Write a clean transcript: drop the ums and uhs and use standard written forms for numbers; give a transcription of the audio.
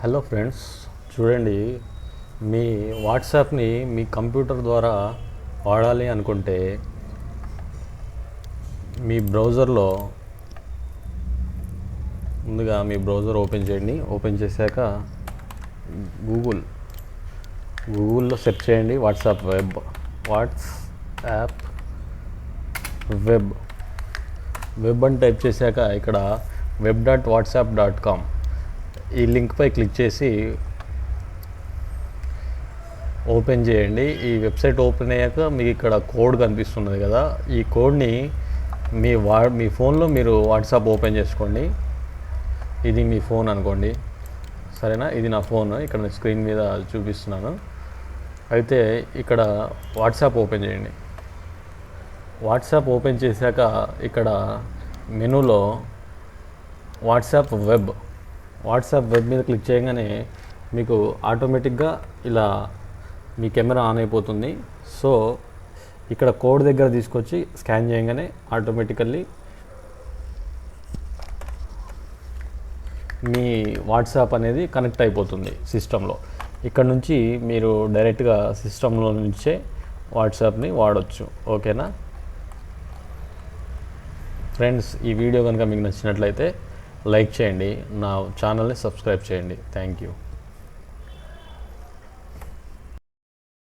Hello friends, చూడండి. మీ వాట్సాప్ని మీ computer ద్వారా వాడాలి అనుకుంటే మీ బ్రౌజర్లో ముందుగా మీ బ్రౌజర్ ఓపెన్ చేయండి. ఓపెన్ చేశాక గూగుల్లో సెర్చ్ చేయండి వాట్సాప్ వెబ్ అని టైప్ చేశాక ఇక్కడ web.whatsapp.com ఈ లింక్పై క్లిక్ చేసి ఓపెన్ చేయండి. ఈ వెబ్సైట్ ఓపెన్ అయ్యాక మీకు ఇక్కడ కోడ్ కనిపిస్తున్నది కదా, ఈ కోడ్ని మీ ఫోన్లో మీరు వాట్సాప్ ఓపెన్ చేసుకోండి. ఇది మీ ఫోన్ అనుకోండి, సరేనా? ఇది నా ఫోన్, ఇక్కడ నేను స్క్రీన్ మీద చూపిస్తున్నాను. అయితే ఇక్కడ వాట్సాప్ ఓపెన్ చేయండి. వాట్సాప్ ఓపెన్ చేశాక ఇక్కడ మెనూలో వాట్సాప్ వెబ్ మీద క్లిక్ చేయగానే మీకు ఆటోమేటిక్గా ఇలా మీ కెమెరా ఆన్ అయిపోతుంది. సో ఇక్కడ కోడ్ దగ్గర తీసుకొచ్చి స్కాన్ చేయగానే ఆటోమేటికల్లీ మీ వాట్సాప్ అనేది కనెక్ట్ అయిపోతుంది సిస్టంలో. ఇక్కడ నుంచి మీరు డైరెక్ట్గా సిస్టంలో నుంచే వాట్సాప్ని వాడచ్చు. ఓకేనా ఫ్రెండ్స్? ఈ వీడియో కనుక మీకు నచ్చినట్లయితే లైక్ చేయండి, నా ఛానల్ని సబ్స్క్రైబ్ చేయండి. Thank you.